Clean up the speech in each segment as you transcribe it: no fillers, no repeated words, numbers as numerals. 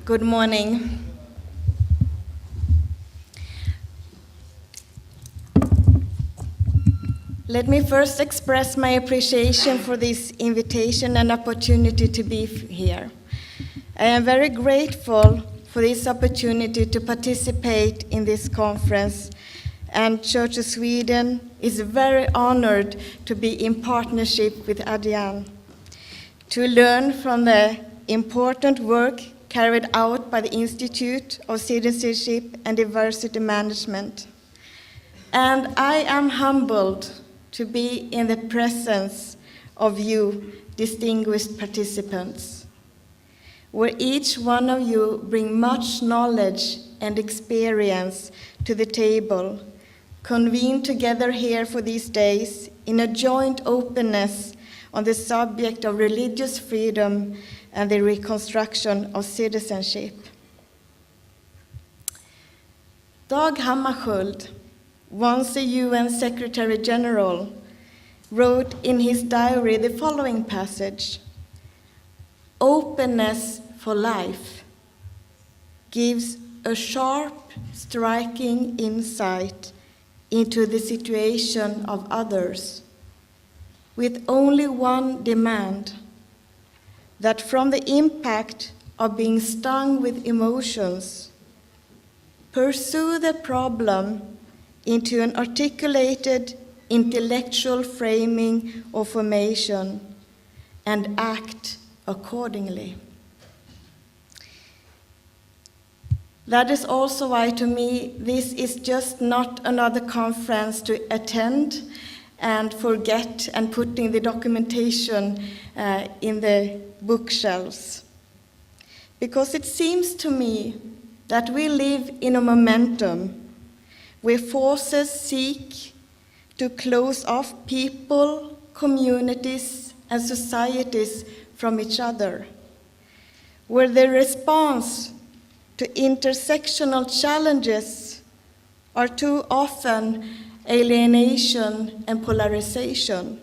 Good morning. Let me first express my appreciation for this invitation and opportunity to be here. I am very grateful for this opportunity to participate in this conference, and Church of Sweden is very honored to be in partnership with Adrian to learn from the important work carried out by the Institute of Citizenship and Diversity Management. And I am humbled to be in the presence of you, distinguished participants, where each one of you bring much knowledge and experience to the table, convened together here for these days in a joint openness on the subject of religious freedom and the reconstruction of citizenship. Dag Hammarskjöld, once a UN Secretary General, wrote in his diary the following passage: "Openness for life gives a sharp, striking insight into the situation of others, with only one demand, that from the impact of being stung with emotions, pursue the problem into an articulated intellectual framing or formation and act accordingly." That is also why, to me, this is just not another conference to attend and forget and putting the documentation in the bookshelves. Because it seems to me that we live in a momentum where forces seek to close off people, communities, and societies from each other, where the response to intersectional challenges are too often alienation and polarization,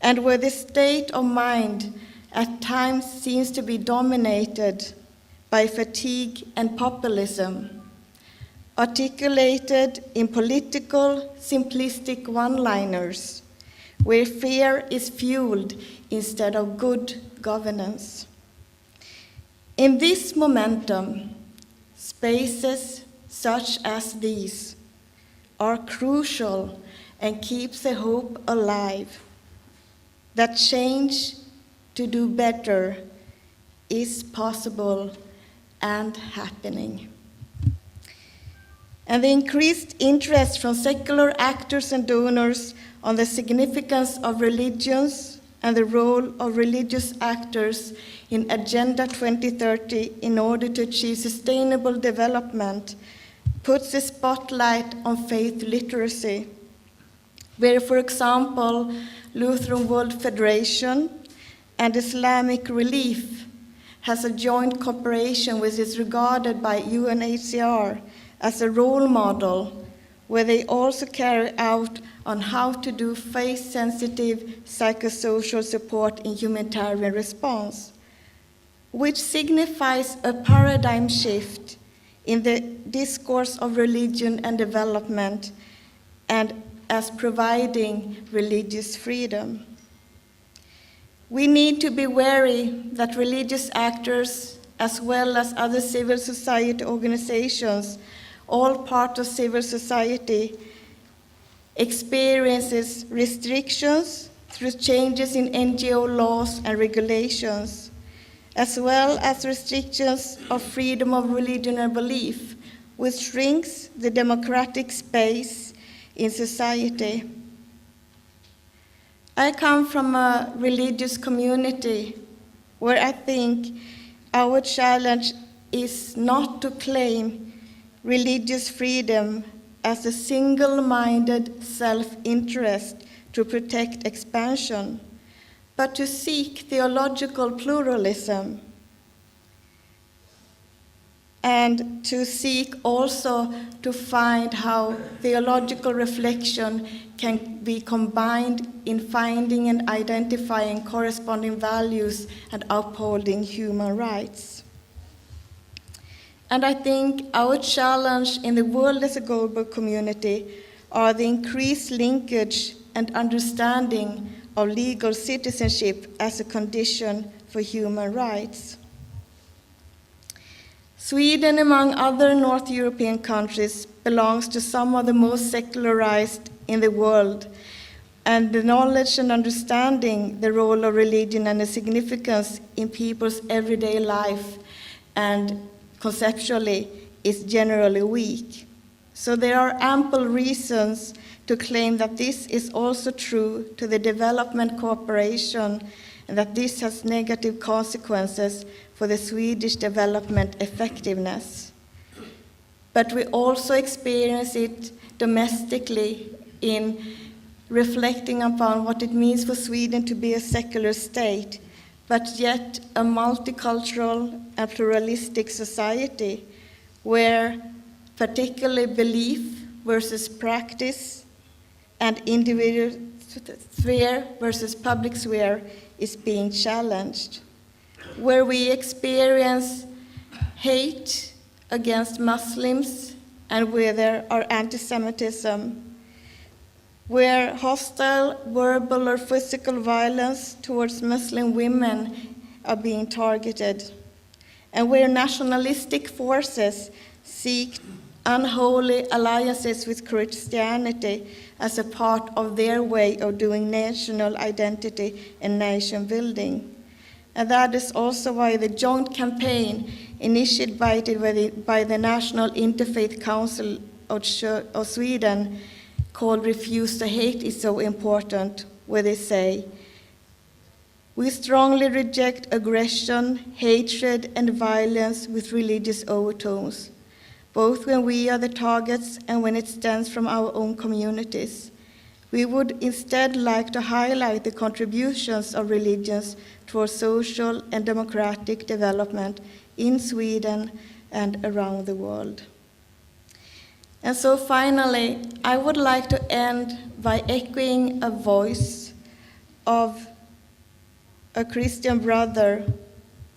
and where the state of mind at times seems to be dominated by fatigue and populism, articulated in political, simplistic one-liners, where fear is fueled instead of good governance. In this momentum, spaces such as these are crucial and keeps the hope alive that change to do better is possible and happening. And the increased interest from secular actors and donors on the significance of religions and the role of religious actors in Agenda 2030 in order to achieve sustainable development puts a spotlight on faith literacy, where, for example, Lutheran World Federation and Islamic Relief has a joint cooperation which is regarded by UNHCR as a role model, where they also carry out on how to do faith-sensitive psychosocial support in humanitarian response, which signifies a paradigm shift in the discourse of religion and development, and as providing religious freedom. We need to be wary that religious actors, as well as other civil society organizations, all part of civil society, experiences restrictions through changes in NGO laws and regulations, as well as restrictions of freedom of religion and belief, which shrinks the democratic space in society. I come from a religious community where I think our challenge is not to claim religious freedom as a single-minded self-interest to protect expansion, but to seek theological pluralism and to seek also to find how theological reflection can be combined in finding and identifying corresponding values and upholding human rights. And I think our challenge in the world as a global community are the increased linkage and understanding of legal citizenship as a condition for human rights. Sweden, among other North European countries, belongs to some of the most secularized in the world, and the knowledge and understanding the role of religion and the significance in people's everyday life and conceptually is generally weak. So there are ample reasons to claim that this is also true to the development cooperation and that this has negative consequences for the Swedish development effectiveness. But we also experience it domestically in reflecting upon what it means for Sweden to be a secular state, but yet a multicultural and pluralistic society where particularly belief versus practice and individual sphere versus public sphere is being challenged, where we experience hate against Muslims and where there are anti-Semitism, where hostile verbal or physical violence towards Muslim women are being targeted, and where nationalistic forces seek unholy alliances with Christianity as a part of their way of doing national identity and nation building. And that is also why the joint campaign initiated by the National Interfaith Council of Sweden called Refuse to Hate is so important, where they say, "We strongly reject aggression, hatred, and violence with religious overtones, both when we are the targets and when it stems from our own communities. We would instead like to highlight the contributions of religions towards social and democratic development in Sweden and around the world." And so finally, I would like to end by echoing a voice of a Christian brother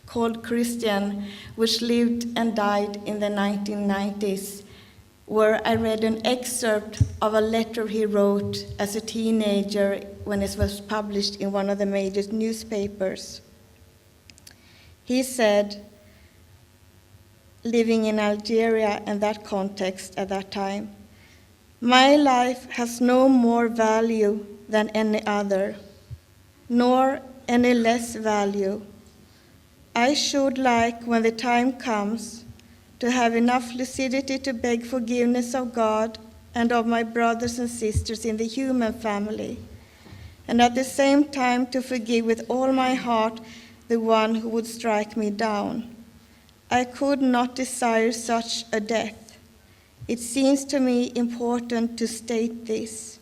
called Christian, which lived and died in the 1990s, where I read an excerpt of a letter he wrote as a teenager when it was published in one of the major newspapers. He said, living in Algeria in that context at that time, "My life has no more value than any other, nor any less value. I should like, when the time comes, to have enough lucidity to beg forgiveness of God and of my brothers and sisters in the human family, and at the same time to forgive with all my heart the one who would strike me down. I could not desire such a death. It seems to me important to state this.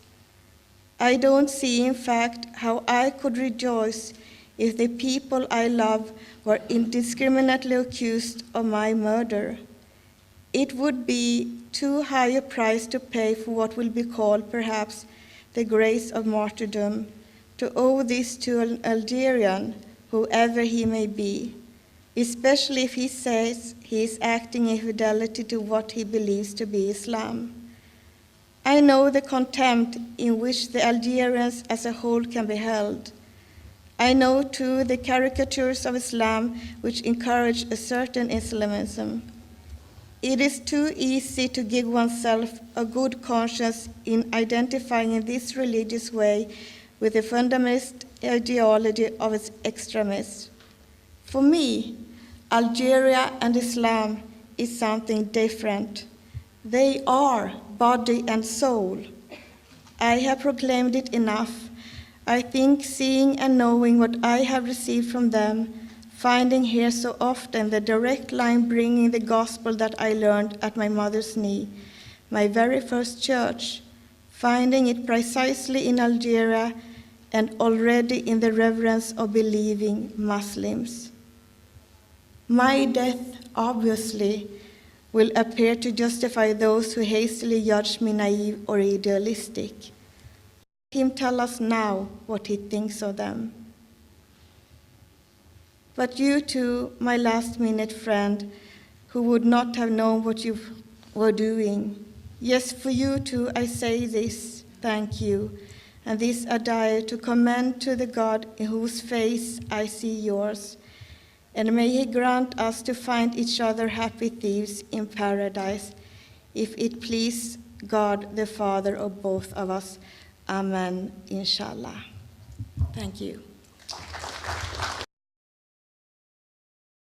I don't see, in fact, how I could rejoice if the people I love were indiscriminately accused of my murder. It would be too high a price to pay for what will be called, perhaps, the grace of martyrdom, to owe this to an Algerian, whoever he may be, especially if he says he is acting in fidelity to what he believes to be Islam. I know the contempt in which the Algerians as a whole can be held. I know, too, the caricatures of Islam which encourage a certain Islamism. It is too easy to give oneself a good conscience in identifying in this religious way with the fundamentalist ideology of its extremists. For me, Algeria and Islam is something different. They are body and soul. I have proclaimed it enough. I think seeing and knowing what I have received from them, finding here so often the direct line bringing the gospel that I learned at my mother's knee, my very first church, finding it precisely in Algeria and already in the reverence of believing Muslims. My death, obviously, will appear to justify those who hastily judge me naive or idealistic. Let him tell us now what he thinks of them. But you too, my last-minute friend, who would not have known what you were doing. Yes, for you too I say this, thank you, and this I dare to commend to the God in whose face I see yours. And may he grant us to find each other happy thieves in paradise, if it please God, the Father of both of us. Amen, inshallah. Thank you.